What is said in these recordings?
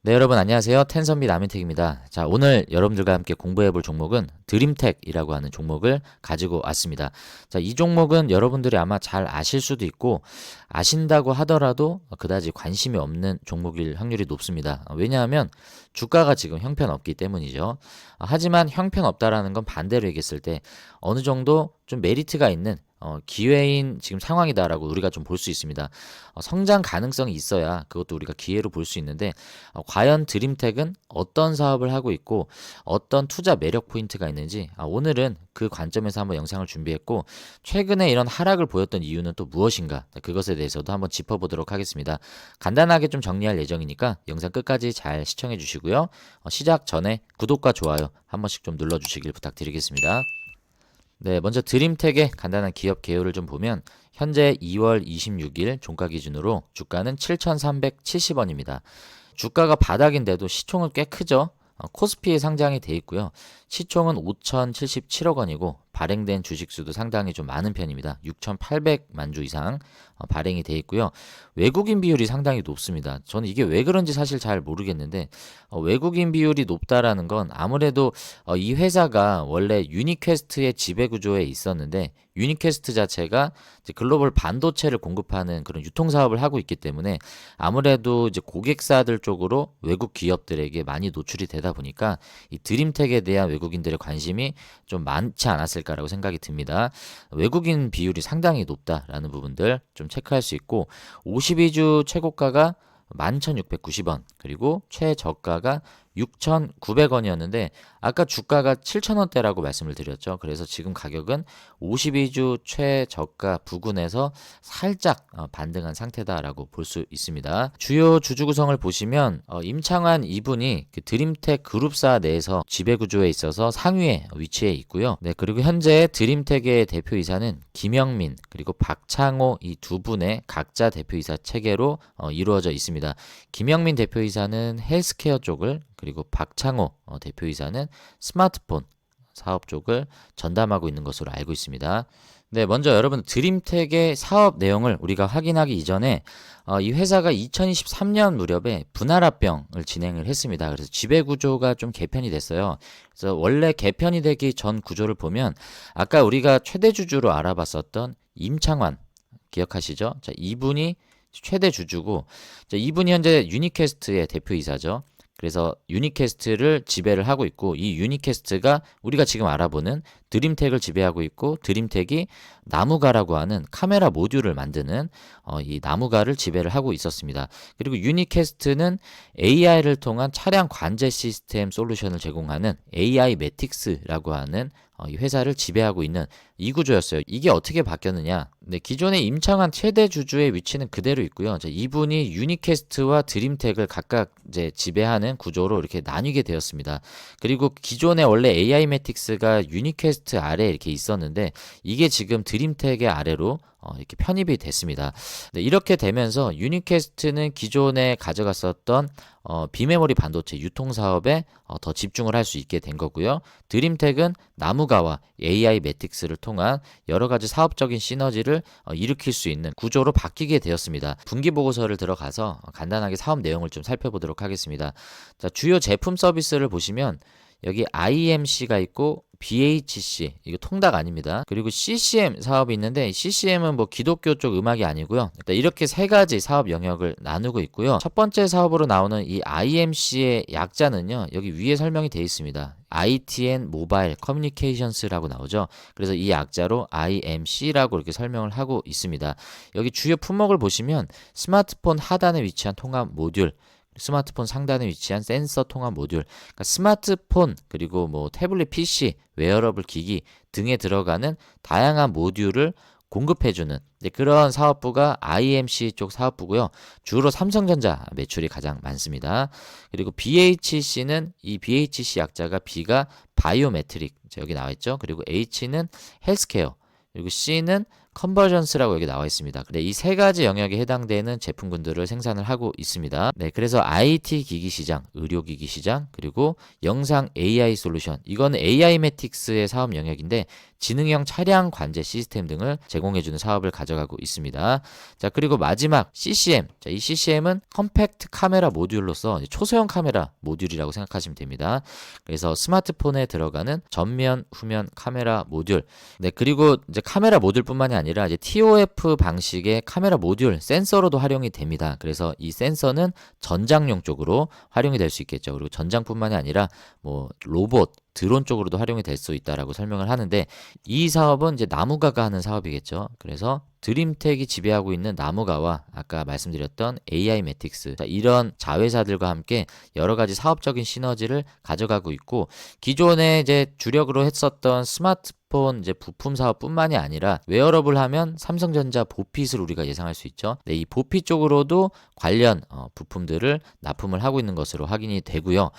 네, 여러분 안녕하세요. 텐선비 남인택입니다. 자, 오늘 여러분들과 함께 공부해 볼 종목은 드림텍이라고 하는 종목을 가지고 왔습니다. 자, 이 종목은 여러분들이 아마 잘 아실 수도 있고 아신다고 하더라도 그다지 관심이 없는 종목일 확률이 높습니다. 왜냐하면 주가가 지금 형편없기 때문이죠. 하지만 형편없다라는 건 반대로 얘기했을 때 어느 정도 좀 메리트가 있는 기회인 지금 상황이다라고 우리가 좀 볼 수 있습니다. 성장 가능성이 있어야 그것도 우리가 기회로 볼 수 있는데 과연 드림텍은 어떤 사업을 하고 있고 어떤 투자 매력 포인트가 있는지 오늘은 그 관점에서 한번 영상을 준비했고 최근에 이런 하락을 보였던 이유는 또 무엇인가 그것에 대해서도 한번 짚어보도록 하겠습니다. 간단하게 좀 정리할 예정이니까 영상 끝까지 잘 시청해 주시고요. 시작 전에 구독과 좋아요 한 번씩 좀 눌러주시길 부탁드리겠습니다. 네, 먼저 드림텍의 간단한 기업 개요를 좀 보면 현재 2월 26일 종가 기준으로 주가는 7,370원입니다. 주가가 바닥인데도 시총은 꽤 크죠. 코스피에 상장이 돼 있고요. 시총은 5,077억 원이고 발행된 주식 수도 상당히 좀 많은 편입니다. 6,800만 주 이상 발행이 돼 있고요. 외국인 비율이 상당히 높습니다. 저는 이게 왜 그런지 사실 잘 모르겠는데 외국인 비율이 높다라는 건 아무래도 이 회사가 원래 유니퀘스트의 지배 구조에 있었는데 유니퀘스트 자체가 이제 글로벌 반도체를 공급하는 그런 유통 사업을 하고 있기 때문에 아무래도 이제 고객사들 쪽으로 외국 기업들에게 많이 노출이 되다 보니까 이 드림텍에 대한 외국인들의 관심이 좀 많지 않았을까라고 생각이 듭니다. 외국인 비율이 상당히 높다라는 부분들 좀 체크할 수 있고 52주 최고가가 11,690원 그리고 최저가가 6,900원이었는데 아까 주가가 7,000원대라고 말씀을 드렸죠. 그래서 지금 가격은 52주 최저가 부근에서 살짝 반등한 상태다라고 볼 수 있습니다. 주요 주주 구성을 보시면 임창환 이분이 그 드림텍 그룹사 내에서 지배구조에 있어서 상위에 위치해 있고요. 네, 그리고 현재 드림텍의 대표이사는 김영민 그리고 박창호 이 두 분의 각자 대표이사 체계로 이루어져 있습니다. 김영민 대표이사는 헬스케어 쪽을 그리고 박창호 대표이사는 스마트폰 사업 쪽을 전담하고 있는 것으로 알고 있습니다. 네, 먼저 여러분 드림텍의 사업 내용을 우리가 확인하기 이전에 이 회사가 2023년 무렵에 분할합병을 진행을 했습니다. 그래서 지배 구조가 좀 개편이 됐어요. 그래서 원래 개편이 되기 전 구조를 보면 아까 우리가 최대 주주로 알아봤었던 임창환 기억하시죠? 자, 이분이 최대 주주고 자, 이분이 현재 유니캐스트의 대표이사죠. 그래서 유니캐스트를 지배를 하고 있고 이 유니캐스트가 우리가 지금 알아보는 드림텍을 지배하고 있고 드림텍이 나무가라고 하는 카메라 모듈을 만드는 이 나무가를 지배를 하고 있었습니다. 그리고 유니캐스트는 AI를 통한 차량 관제 시스템 솔루션을 제공하는 AI 매틱스라고 하는 이 회사를 지배하고 있는 이 구조였어요. 이게 어떻게 바뀌었느냐? 네, 기존의 임창환 최대 주주의 위치는 그대로 있고요. 이분이 유니캐스트와 드림텍을 각각 이제 지배하는 구조로 이렇게 나뉘게 되었습니다. 그리고 기존에 원래 AI 매틱스가 유니캐스트 아래에 이렇게 있었는데 이게 지금 드림텍의 아래로 이렇게 편입이 됐습니다. 네, 이렇게 되면서 유니캐스트는 기존에 가져갔었던 비메모리 반도체 유통 사업에 더 집중을 할 수 있게 된 거고요. 드림텍은 나무가와 AI 매틱스를 통한 여러 가지 사업적인 시너지를 일으킬 수 있는 구조로 바뀌게 되었습니다. 분기 보고서를 들어가서 간단하게 사업 내용을 좀 살펴보도록 하겠습니다. 자, 주요 제품 서비스를 보시면 여기 IMC가 있고 BHC 이거 통닭 아닙니다. 그리고 CCM 사업이 있는데 CCM은 뭐 기독교 쪽 음악이 아니고요. 일단 이렇게 세 가지 사업 영역을 나누고 있고요. 첫 번째 사업으로 나오는 이 IMC의 약자는요. 여기 위에 설명이 되어 있습니다. ITN 모바일 커뮤니케이션스라고 나오죠. 그래서 이 약자로 IMC라고 이렇게 설명을 하고 있습니다. 여기 주요 품목을 보시면 스마트폰 하단에 위치한 통합 모듈 스마트폰 상단에 위치한 센서 통합 모듈, 그러니까 스마트폰 그리고 뭐 태블릿 PC, 웨어러블 기기 등에 들어가는 다양한 모듈을 공급해주는 그런 사업부가 IMC 쪽 사업부고요. 주로 삼성전자 매출이 가장 많습니다. 그리고 BHC는 이 BHC 약자가 B가 바이오메트릭 여기 나와 있죠. 그리고 H는 헬스케어 그리고 C는 컨버전스라고 여기 나와 있습니다. 네, 이 세 가지 영역에 해당되는 제품군들을 생산을 하고 있습니다. 네, 그래서 IT 기기 시장, 의료 기기 시장, 그리고 영상 AI 솔루션, 이거는 AI 매틱스의 사업 영역인데 지능형 차량 관제 시스템 등을 제공해주는 사업을 가져가고 있습니다. 자, 그리고 마지막 CCM. 자, 이 CCM은 컴팩트 카메라 모듈로서 초소형 카메라 모듈이라고 생각하시면 됩니다. 그래서 스마트폰에 들어가는 전면, 후면 카메라 모듈. 네, 그리고 이제 카메라 모듈뿐만이 아니라 이제 TOF 방식의 카메라 모듈 센서로도 활용이 됩니다. 그래서 이 센서는 전장용 쪽으로 활용이 될 수 있겠죠. 그리고 전장뿐만이 아니라 뭐 로봇, 드론 쪽으로도 활용이 될 수 있다라고 설명을 하는데 이 사업은 이제 나무가가 하는 사업이겠죠. 그래서 드림텍이 지배하고 있는 나무가와 아까 말씀드렸던 AI 매틱스 이런 자회사들과 함께 여러 가지 사업적인 시너지를 가져가고 있고 기존에 이제 주력으로 했었던 스마트폰 이제 부품 사업뿐만이 아니라 웨어러블 하면 삼성전자 보핏을 우리가 예상할 수 있죠. 네, 이 보핏 쪽으로도 관련 부품들을 납품을 하고 있는 것으로 확인이 되고요.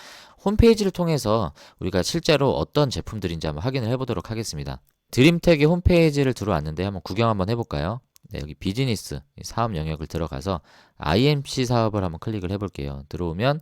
홈페이지를 통해서 우리가 실제로 어떤 제품들인지 한번 확인을 해보도록 하겠습니다. 드림텍의 홈페이지를 들어왔는데 한번 구경 한번 해볼까요? 네, 여기 비즈니스 사업 영역을 들어가서 IMC 사업을 한번 클릭을 해볼게요. 들어오면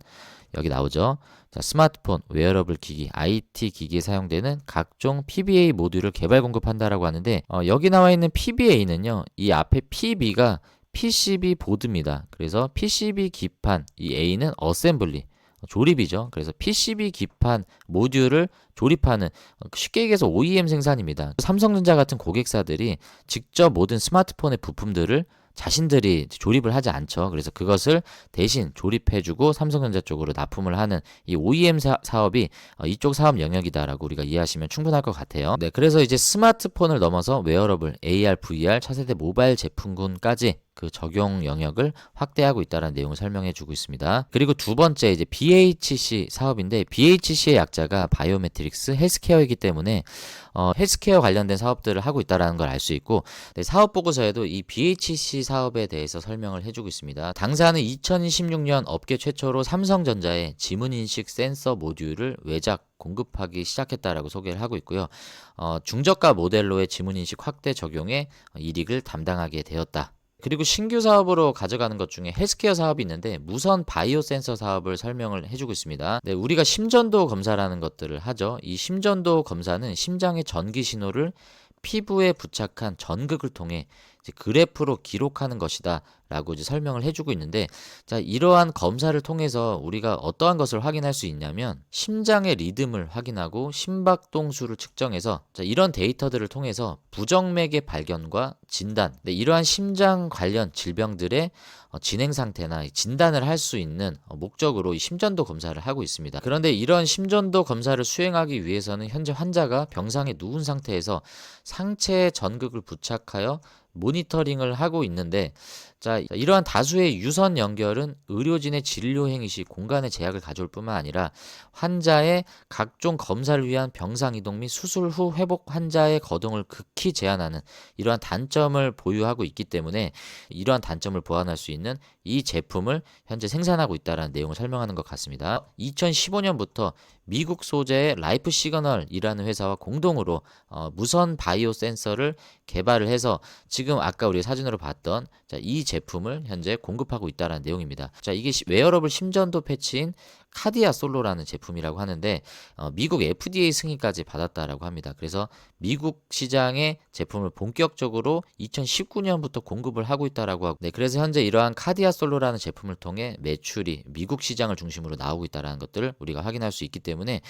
여기 나오죠. 자, 스마트폰, 웨어러블 기기, IT 기기에 사용되는 각종 PBA 모듈을 개발 공급한다라고 하는데 여기 나와 있는 PBA는요. 이 앞에 PB가 PCB 보드입니다. 그래서 PCB 기판, 이 A는 어셈블리, 조립이죠. 그래서 PCB 기판 모듈을 조립하는 쉽게 얘기해서 OEM 생산입니다. 삼성전자 같은 고객사들이 직접 모든 스마트폰의 부품들을 자신들이 조립을 하지 않죠. 그래서 그것을 대신 조립해주고 삼성전자 쪽으로 납품을 하는 이 OEM 사업이 이쪽 사업 영역이다라고 우리가 이해하시면 충분할 것 같아요. 네, 그래서 이제 스마트폰을 넘어서 웨어러블, AR, VR, 차세대 모바일 제품군까지 그 적용 영역을 확대하고 있다는 내용을 설명해 주고 있습니다. 그리고 두 번째 이제 BHC 사업인데 BHC의 약자가 바이오매트릭스 헬스케어이기 때문에 헬스케어 관련된 사업들을 하고 있다는 걸 알 수 있고 네, 사업 보고서에도 이 BHC 사업에 대해서 설명을 해주고 있습니다. 당사는 2016년 업계 최초로 삼성전자의 지문인식 센서 모듈을 외작 공급하기 시작했다라고 소개를 하고 있고요. 중저가 모델로의 지문인식 확대 적용에 이익을 담당하게 되었다. 그리고 신규 사업으로 가져가는 것 중에 헬스케어 사업이 있는데 무선 바이오 센서 사업을 설명을 해주고 있습니다. 네, 우리가 심전도 검사라는 것들을 하죠. 이 심전도 검사는 심장의 전기 신호를 피부에 부착한 전극을 통해 이제 그래프로 기록하는 것이다 라고 이제 설명을 해주고 있는데 자, 이러한 검사를 통해서 우리가 어떠한 것을 확인할 수 있냐면 심장의 리듬을 확인하고 심박동수를 측정해서 자, 이런 데이터들을 통해서 부정맥의 발견과 진단 네, 이러한 심장 관련 질병들의 진행 상태나 진단을 할 수 있는 목적으로 이 심전도 검사를 하고 있습니다. 그런데 이런 심전도 검사를 수행하기 위해서는 현재 환자가 병상에 누운 상태에서 상체에 전극을 부착하여 모니터링을 하고 있는데 자, 이러한 다수의 유선 연결은 의료진의 진료 행위 시 공간의 제약을 가져올 뿐만 아니라 환자의 각종 검사를 위한 병상 이동 및 수술 후 회복 환자의 거동을 극히 제한하는 이러한 단점을 보유하고 있기 때문에 이러한 단점을 보완할 수 있는 이 제품을 현재 생산하고 있다는 내용을 설명하는 것 같습니다. 2015년부터 미국 소재의 라이프 시그널이라는 회사와 공동으로 무선 바이오 센서를 개발을 해서 지금 아까 우리 사진으로 봤던 자, 이 제품을 현재 공급하고 있다는 내용입니다. 자, 이게 웨어러블 심전도 패치인 카디아 솔로라는 제품이라고 하는데 미국 FDA 승인까지 받았다라고 합니다. 그래서 미국 시장에 제품을 본격적으로 2019년부터 공급을 하고 있다라고 하고 네, 그래서 현재 이러한 카디아 솔로라는 제품을 통해 매출이 미국 시장을 중심으로 나오고 있다라는 것들을 우리가 확인할 수 있기 때문에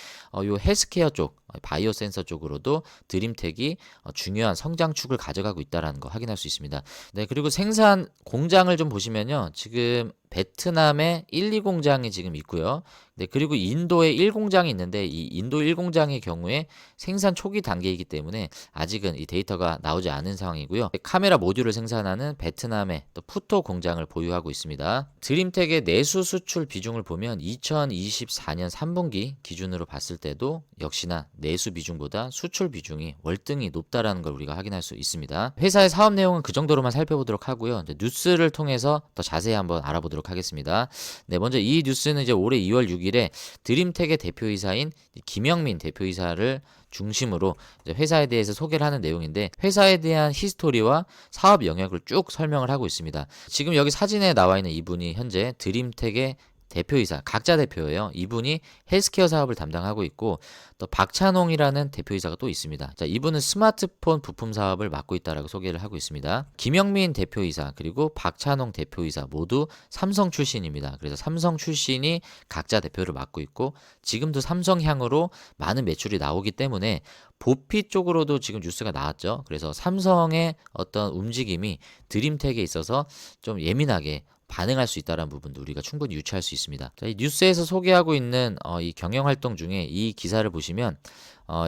요 헬스케어 쪽 바이오 센서 쪽으로도 드림텍이 중요한 성장축을 가져가고 있다라는 거 확인할 수 있습니다. 네, 그리고 생산 공장을 좀 보시면요. 지금 베트남에 1, 2공장이 지금 있고요. 네, 그리고 인도에 1공장이 있는데 이 인도 1공장의 경우에 생산 초기 단계이기 때문에 아직은 이 데이터가 나오지 않은 상황이고요. 카메라 모듈을 생산하는 베트남의 또 푸토 공장을 보유하고 있습니다. 드림텍의 내수 수출 비중을 보면 2024년 3분기 기준으로 봤을 때도 역시나 내수 비중보다 수출 비중이 월등히 높다라는 걸 우리가 확인할 수 있습니다. 회사의 사업 내용은 그 정도로만 살펴보도록 하고요. 이제 뉴스를 통해서 더 자세히 한번 알아보도록 하겠습니다. 네, 먼저 이 뉴스는 이제 올해 2월 6일에 드림텍의 대표이사인 김영민 대표이사를 중심으로 이제 회사에 대해서 소개를 하는 내용인데, 회사에 대한 히스토리와 사업 영역을 쭉 설명을 하고 있습니다. 지금 여기 사진에 나와 있는 이분이 현재 드림텍의 대표이사, 각자 대표예요. 이분이 헬스케어 사업을 담당하고 있고, 또 박찬홍이라는 대표이사가 또 있습니다. 자, 이분은 스마트폰 부품 사업을 맡고 있다라고 소개를 하고 있습니다. 김영민 대표이사 그리고 박찬홍 대표이사 모두 삼성 출신입니다. 그래서 삼성 출신이 각자 대표를 맡고 있고, 지금도 삼성향으로 많은 매출이 나오기 때문에 보피 쪽으로도 지금 뉴스가 나왔죠. 그래서 삼성의 어떤 움직임이 드림텍에 있어서 좀 예민하게 반응할 수 있다는 부분도 우리가 충분히 유추할 수 있습니다. 자, 이 뉴스에서 소개하고 있는 이 경영 활동 중에 이 기사를 보시면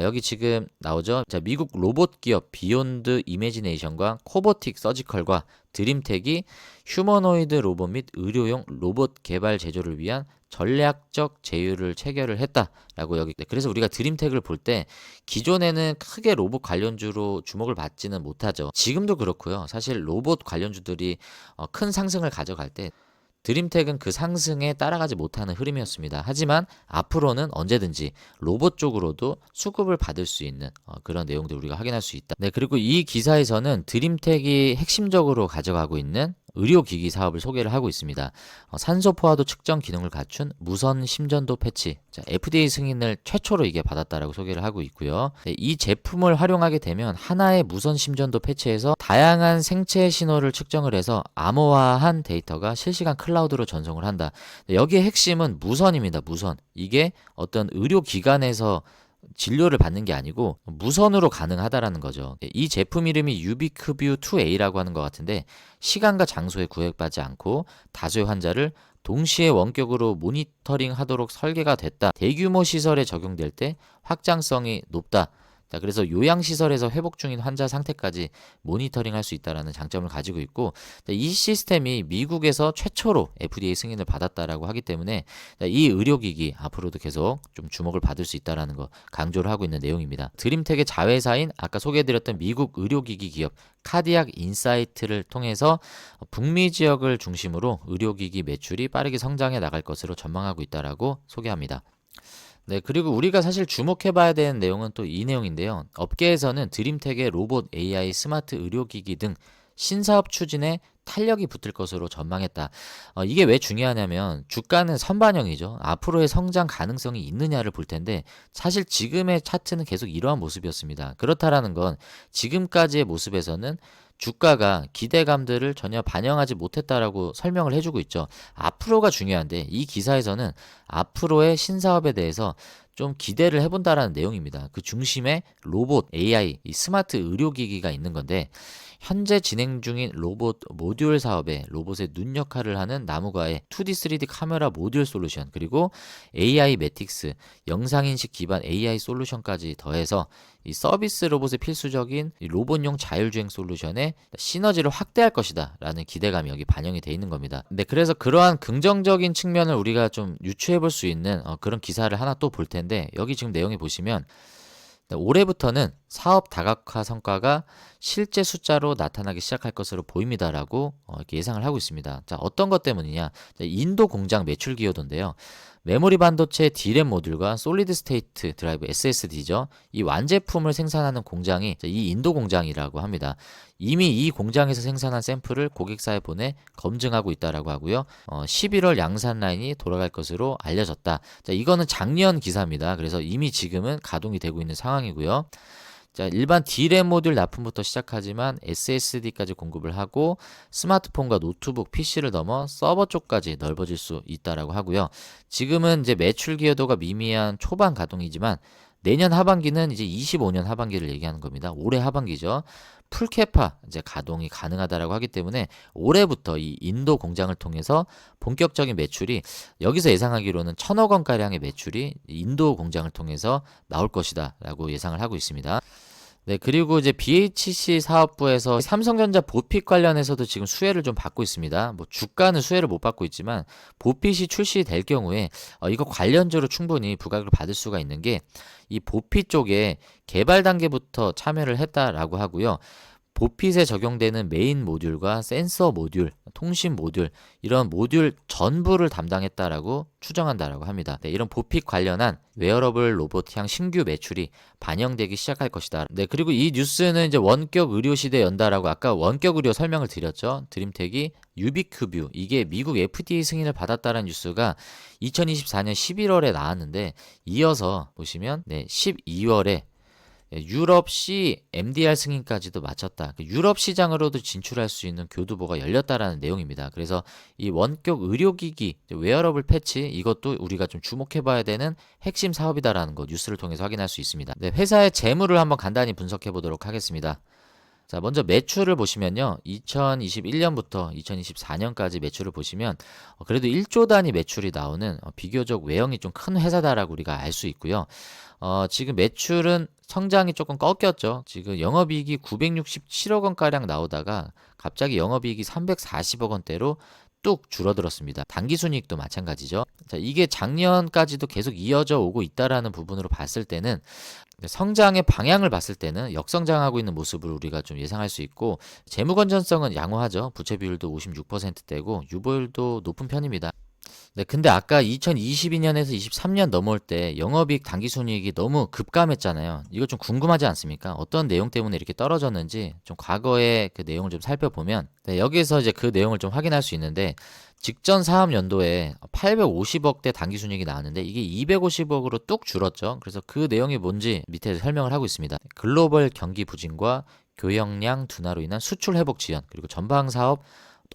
여기 지금 나오죠. 자, 미국 로봇 기업 비욘드 이매지네이션과 코보틱 서지컬과 드림텍이 휴머노이드 로봇 및 의료용 로봇 개발 제조를 위한 전략적 제휴를 체결을 했다라고 여기. 그래서 우리가 드림텍을 볼 때 기존에는 크게 로봇 관련주로 주목을 받지는 못하죠. 지금도 그렇고요. 사실 로봇 관련주들이 큰 상승을 가져갈 때 드림텍은 그 상승에 따라가지 못하는 흐름이었습니다. 하지만 앞으로는 언제든지 로봇 쪽으로도 수급을 받을 수 있는 그런 내용들 우리가 확인할 수 있다. 네, 그리고 이 기사에서는 드림텍이 핵심적으로 가져가고 있는 의료기기 사업을 소개를 하고 있습니다. 산소 포화도 측정 기능을 갖춘 무선 심전도 패치, 자, FDA 승인을 최초로 이게 받았다라고 소개를 하고 있고요. 네, 이 제품을 활용하게 되면 하나의 무선 심전도 패치에서 다양한 생체 신호를 측정을 해서 암호화한 데이터가 실시간 클라우드로 전송을 한다. 네, 여기에 핵심은 무선입니다. 무선. 이게 어떤 의료기관에서 진료를 받는 게 아니고 무선으로 가능하다라는 거죠. 이 제품 이름이 유비크뷰 2A라고 하는 것 같은데, 시간과 장소에 구애받지 않고 다수의 환자를 동시에 원격으로 모니터링 하도록 설계가 됐다. 대규모 시설에 적용될 때 확장성이 높다. 자, 그래서 요양시설에서 회복 중인 환자 상태까지 모니터링 할 수 있다는 장점을 가지고 있고, 이 시스템이 미국에서 최초로 FDA 승인을 받았다라고 하기 때문에 이 의료기기 앞으로도 계속 좀 주목을 받을 수 있다는 거 강조를 하고 있는 내용입니다. 드림텍의 자회사인 아까 소개해드렸던 미국 의료기기 기업 카디악 인사이트를 통해서 북미 지역을 중심으로 의료기기 매출이 빠르게 성장해 나갈 것으로 전망하고 있다라고 소개합니다. 네, 그리고 우리가 사실 주목해봐야 되는 내용은 또 이 내용인데요. 업계에서는 드림텍의 로봇, AI, 스마트 의료기기 등 신사업 추진에 탄력이 붙을 것으로 전망했다. 이게 왜 중요하냐면 주가는 선반영이죠. 앞으로의 성장 가능성이 있느냐를 볼 텐데, 사실 지금의 차트는 계속 이러한 모습이었습니다. 그렇다라는 건 지금까지의 모습에서는 주가가 기대감들을 전혀 반영하지 못했다라고 설명을 해주고 있죠. 앞으로가 중요한데 이 기사에서는 앞으로의 신사업에 대해서 좀 기대를 해본다라는 내용입니다. 그 중심에 로봇, AI, 이 스마트 의료기기가 있는 건데, 현재 진행 중인 로봇 모듈 사업에 로봇의 눈 역할을 하는 나무가의 2D, 3D 카메라 모듈 솔루션, 그리고 AI 매틱스, 영상인식 기반 AI 솔루션까지 더해서 이 서비스 로봇의 필수적인 이 로봇용 자율주행 솔루션의 시너지를 확대할 것이다 라는 기대감이 여기 반영이 돼 있는 겁니다. 네, 그래서 그러한 긍정적인 측면을 우리가 좀 유추해 볼 수 있는 그런 기사를 하나 또 볼 텐데, 여기 지금 내용에 보시면 올해부터는 사업 다각화 성과가 실제 숫자로 나타나기 시작할 것으로 보입니다라고 이렇게 예상을 하고 있습니다. 자, 어떤 것 때문이냐? 자, 인도 공장 매출 기여도인데요. 메모리 반도체 D램 모듈과 솔리드 스테이트 드라이브 SSD죠. 이 완제품을 생산하는 공장이 이 인도 공장이라고 합니다. 이미 이 공장에서 생산한 샘플을 고객사에 보내 검증하고 있다라고 하고요. 11월 양산 라인이 돌아갈 것으로 알려졌다. 자, 이거는 작년 기사입니다. 그래서 이미 지금은 가동이 되고 있는 상황이고요. 자, 일반 D램 모듈 납품부터 시작하지만 SSD까지 공급을 하고 스마트폰과 노트북, PC를 넘어 서버 쪽까지 넓어질 수 있다라고 하고요. 지금은 이제 매출 기여도가 미미한 초반 가동이지만 내년 하반기는 이제 25년 하반기를 얘기하는 겁니다. 올해 하반기죠. 풀캐파 이제 가동이 가능하다라고 하기 때문에 올해부터 이 인도 공장을 통해서 본격적인 매출이, 여기서 예상하기로는 1,000억 원가량의 매출이 인도 공장을 통해서 나올 것이다라고 예상을 하고 있습니다. 네, 그리고 이제 BHC 사업부에서 삼성전자 보핏 관련해서도 지금 수혜를 좀 받고 있습니다. 뭐 주가는 수혜를 못 받고 있지만 보핏이 출시될 경우에 이거 관련주로 충분히 부각을 받을 수가 있는 게, 이 보핏 쪽에 개발 단계부터 참여를 했다라고 하고요. 보핏에 적용되는 메인 모듈과 센서 모듈, 통신 모듈 이런 모듈 전부를 담당했다라고 추정한다라고 합니다. 네, 이런 보핏 관련한 웨어러블 로봇향 신규 매출이 반영되기 시작할 것이다. 네, 그리고 이 뉴스는 이제 원격 의료 시대 연다라고 아까 원격 의료 설명을 드렸죠. 드림텍이 유비큐뷰 이게 미국 FDA 승인을 받았다는 뉴스가 2024년 11월에 나왔는데 이어서 보시면 12월에 유럽 시 MDR 승인까지도 마쳤다. 유럽 시장으로도 진출할 수 있는 교두보가 열렸다라는 내용입니다. 그래서 이 원격 의료기기 웨어러블 패치 이것도 우리가 좀 주목해봐야 되는 핵심 사업이다라는 거 뉴스를 통해서 확인할 수 있습니다. 네, 회사의 재무를 한번 간단히 분석해 보도록 하겠습니다. 자, 먼저 매출을 보시면요. 2021년부터 2024년까지 매출을 보시면 그래도 1조 단위 매출이 나오는 비교적 외형이 좀 큰 회사다라고 우리가 알 수 있고요. 지금 매출은 성장이 조금 꺾였죠. 지금 영업이익이 967억 원가량 나오다가 갑자기 영업이익이 340억 원대로 뚝 줄어들었습니다. 당기순이익도 마찬가지죠. 자, 이게 작년까지도 계속 이어져 오고 있다라는 부분으로 봤을 때는 성장의 방향을 봤을 때는 역성장하고 있는 모습을 우리가 좀 예상할 수 있고 재무 건전성은 양호하죠. 부채 비율도 56%대고 유보율도 높은 편입니다. 네, 근데 아까 2022년에서 23년 넘어올 때 영업이익 당기순이익이 너무 급감했잖아요. 이거 좀 궁금하지 않습니까? 어떤 내용 때문에 이렇게 떨어졌는지 좀 과거의 그 내용을 좀 살펴보면 여기서 이제 그 내용을 좀 확인할 수 있는데 직전 사업 연도에 850억대 당기순이익이 나왔는데 이게 250억으로 뚝 줄었죠. 그래서 그 내용이 뭔지 밑에 설명을 하고 있습니다. 글로벌 경기 부진과 교역량 둔화로 인한 수출 회복 지연 그리고 전방 사업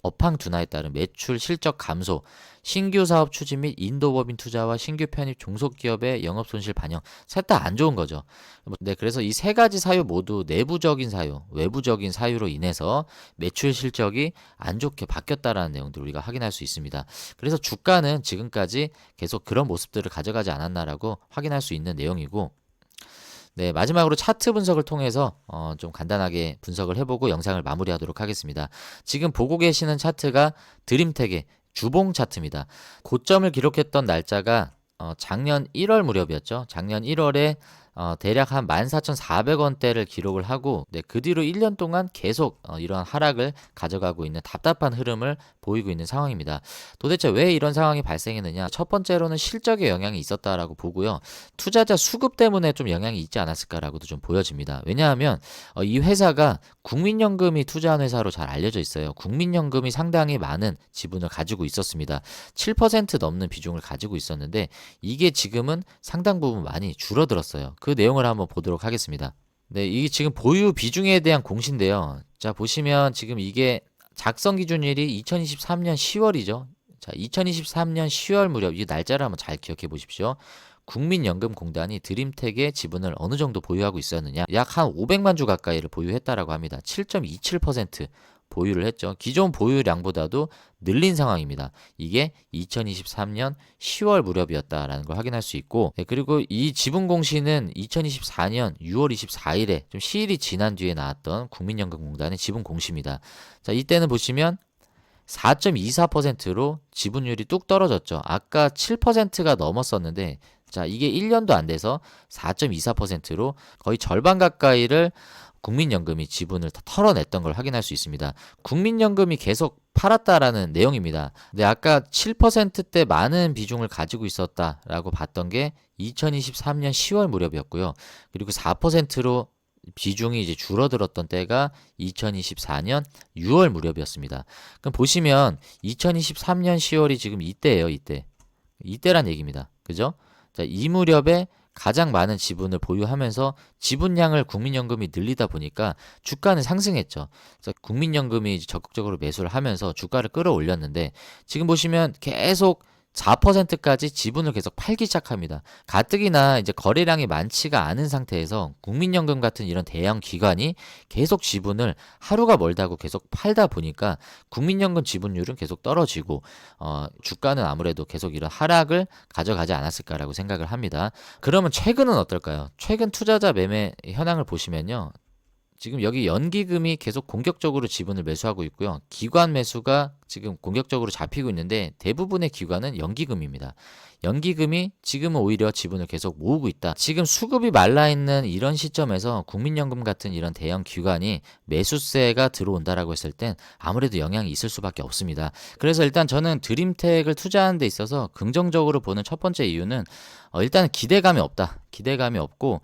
업황 둔화에 따른 매출 실적 감소, 신규 사업 추진 및 인도법인 투자와 신규 편입 종속기업의 영업 손실 반영, 셋 다 안 좋은 거죠. 네, 그래서 이 세 가지 사유 모두 내부적인 사유, 외부적인 사유로 인해서 매출 실적이 안 좋게 바뀌었다라는 내용들 우리가 확인할 수 있습니다. 그래서 주가는 지금까지 계속 그런 모습들을 가져가지 않았나라고 확인할 수 있는 내용이고 네, 마지막으로 차트 분석을 통해서 좀 간단하게 분석을 해보고 영상을 마무리하도록 하겠습니다. 지금 보고 계시는 차트가 드림텍의 주봉 차트입니다. 고점을 기록했던 날짜가 작년 1월 무렵이었죠. 작년 1월에 대략 한 14,400원대를 기록을 하고 그 뒤로 1년 동안 계속 이러한 하락을 가져가고 있는 답답한 흐름을 보이고 있는 상황입니다. 도대체 왜 이런 상황이 발생했느냐? 첫 번째로는 실적에 영향이 있었다라고 보고요. 투자자 수급 때문에 좀 영향이 있지 않았을까라고도 좀 보여집니다. 왜냐하면 이 회사가 국민연금이 투자한 회사로 잘 알려져 있어요. 국민연금이 상당히 많은 지분을 가지고 있었습니다. 7% 넘는 비중을 가지고 있었는데 이게 지금은 상당 부분 많이 줄어들었어요. 그 내용을 한번 보도록 하겠습니다. 네, 이게 지금 보유 비중에 대한 공시인데요. 자, 보시면 지금 이게 작성 기준일이 2023년 10월이죠. 자, 2023년 10월 무렵 이 날짜를 한번 잘 기억해 보십시오. 국민연금공단이 드림텍의 지분을 어느 정도 보유하고 있었느냐? 약 한 500만 주 가까이를 보유했다라고 합니다. 7.27% 보유를 했죠. 기존 보유량보다도 늘린 상황입니다. 이게 2023년 10월 무렵이었다라는 걸 확인할 수 있고 그리고 이 지분 공시는 2024년 6월 24일에 좀 시일이 지난 뒤에 나왔던 국민연금공단의 지분 공시입니다. 자, 이때는 보시면 4.24%로 지분율이 뚝 떨어졌죠. 아까 7%가 넘었었는데 자, 이게 1년도 안 돼서 4.24%로 거의 절반 가까이를 국민연금이 지분을 다 털어냈던 걸 확인할 수 있습니다. 국민연금이 계속 팔았다라는 내용입니다. 근데 아까 7%대 많은 비중을 가지고 있었다라고 봤던 게 2023년 10월 무렵이었고요. 그리고 4%로 비중이 이제 줄어들었던 때가 2024년 6월 무렵이었습니다. 그럼 보시면 2023년 10월이 지금 이때예요, 이때란 얘기입니다. 그죠? 자, 이 무렵에 가장 많은 지분을 보유하면서 지분량을 국민연금이 늘리다 보니까 주가는 상승했죠. 그래서 국민연금이 적극적으로 매수를 하면서 주가를 끌어올렸는데 지금 보시면 계속 4%까지 지분을 계속 팔기 시작합니다. 가뜩이나 이제 거래량이 많지가 않은 상태에서 국민연금 같은 이런 대형 기관이 계속 지분을 하루가 멀다고 계속 팔다 보니까 국민연금 지분율은 계속 떨어지고 주가는 아무래도 계속 이런 하락을 가져가지 않았을까라고 생각을 합니다. 그러면 최근은 어떨까요? 최근 투자자 매매 현황을 보시면요. 지금 여기 연기금이 계속 공격적으로 지분을 매수하고 있고요. 기관 매수가 지금 공격적으로 잡히고 있는데 대부분의 기관은 연기금입니다. 연기금이 지금은 오히려 지분을 계속 모으고 있다. 지금 수급이 말라있는 이런 시점에서 국민연금 같은 이런 대형 기관이 매수세가 들어온다라고 했을 땐 아무래도 영향이 있을 수밖에 없습니다. 그래서 일단 저는 드림텍을 투자하는 데 있어서 긍정적으로 보는 첫 번째 이유는 일단은 기대감이 없다. 기대감이 없고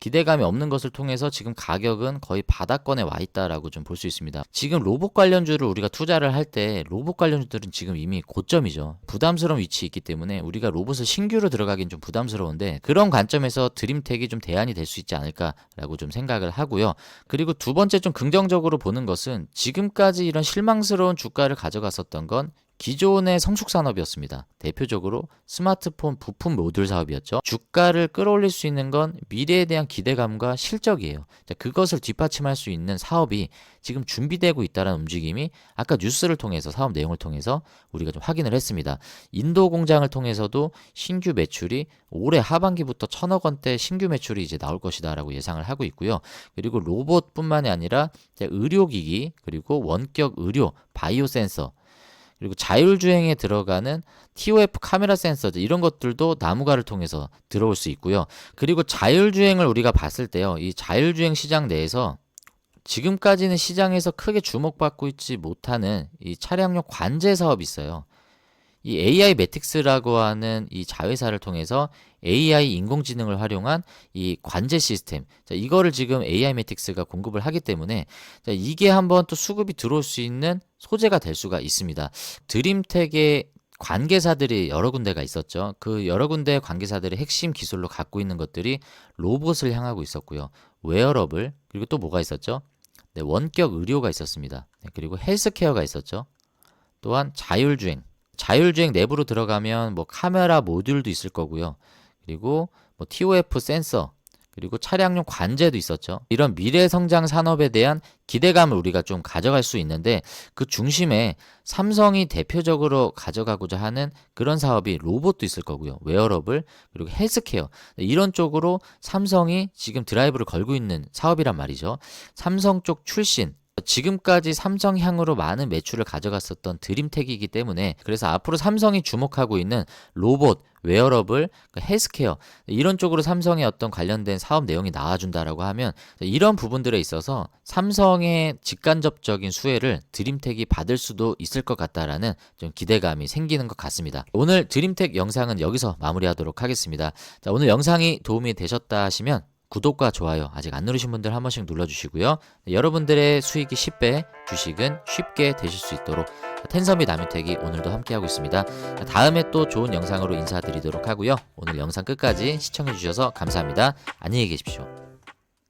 기대감이 없는 것을 통해서 지금 가격은 거의 바닥권에 와 있다라고 좀 볼 수 있습니다. 지금 로봇 관련주를 우리가 투자를 할 때 로봇 관련주들은 지금 이미 고점이죠. 부담스러운 위치에 있기 때문에 우리가 로봇을 신규로 들어가긴 좀 부담스러운데 그런 관점에서 드림텍이 좀 대안이 될 수 있지 않을까라고 좀 생각을 하고요. 그리고 두 번째 좀 긍정적으로 보는 것은 지금까지 이런 실망스러운 주가를 가져갔었던 건 기존의 성숙산업이었습니다. 대표적으로 스마트폰 부품 모듈 사업이었죠. 주가를 끌어올릴 수 있는 건 미래에 대한 기대감과 실적이에요. 그것을 뒷받침할 수 있는 사업이 지금 준비되고 있다는 움직임이 아까 뉴스를 통해서 사업 내용을 통해서 우리가 좀 확인을 했습니다. 인도 공장을 통해서도 신규 매출이 올해 하반기부터 1,000억 원대 신규 매출이 이제 나올 것이다라고 예상을 하고 있고요. 그리고 로봇뿐만이 아니라 의료기기 그리고 원격 의료 바이오 센서 그리고 자율주행에 들어가는 TOF 카메라 센서들 이런 것들도 나무가를 통해서 들어올 수 있고요. 그리고 자율주행을 우리가 봤을 때요. 이 자율주행 시장 내에서 지금까지는 시장에서 크게 주목받고 있지 못하는 이 차량용 관제 사업이 있어요. 이 AI 매틱스라고 하는 이 자회사를 통해서 AI 인공지능을 활용한 이 관제 시스템 이거를 지금 AI 매틱스가 공급을 하기 때문에 이게 한번 또 수급이 들어올 수 있는 소재가 될 수가 있습니다. 드림텍의 관계사들이 여러 군데가 있었죠. 그 여러 군데의 관계사들의 핵심 기술로 갖고 있는 것들이 로봇을 향하고 있었고요. 웨어러블 그리고 또 뭐가 있었죠? 네, 원격 의료가 있었습니다. 네, 그리고 헬스케어가 있었죠. 또한 자율주행 내부로 들어가면 뭐 카메라 모듈도 있을 거고요. 그리고 뭐 TOF 센서 그리고 차량용 관제도 있었죠. 이런 미래 성장 산업에 대한 기대감을 우리가 좀 가져갈 수 있는데 그 중심에 삼성이 대표적으로 가져가고자 하는 그런 사업이 로봇도 있을 거고요. 웨어러블 그리고 헬스케어 이런 쪽으로 삼성이 지금 드라이브를 걸고 있는 사업이란 말이죠. 삼성 쪽 출신 지금까지 삼성향으로 많은 매출을 가져갔었던 드림텍이기 때문에 그래서 앞으로 삼성이 주목하고 있는 로봇, 웨어러블, 헬스케어 이런 쪽으로 삼성의 어떤 관련된 사업 내용이 나와준다라고 하면 이런 부분들에 있어서 삼성의 직간접적인 수혜를 드림텍이 받을 수도 있을 것 같다라는 좀 기대감이 생기는 것 같습니다. 오늘 드림텍 영상은 여기서 마무리하도록 하겠습니다. 자, 오늘 영상이 도움이 되셨다 하시면 구독과 좋아요 아직 안 누르신 분들 한 번씩 눌러주시고요. 여러분들의 수익이 10배, 주식은 쉽게 되실 수 있도록 텐섬이 나뮤텍이 오늘도 함께하고 있습니다. 다음에 또 좋은 영상으로 인사드리도록 하고요. 오늘 영상 끝까지 시청해주셔서 감사합니다. 안녕히 계십시오.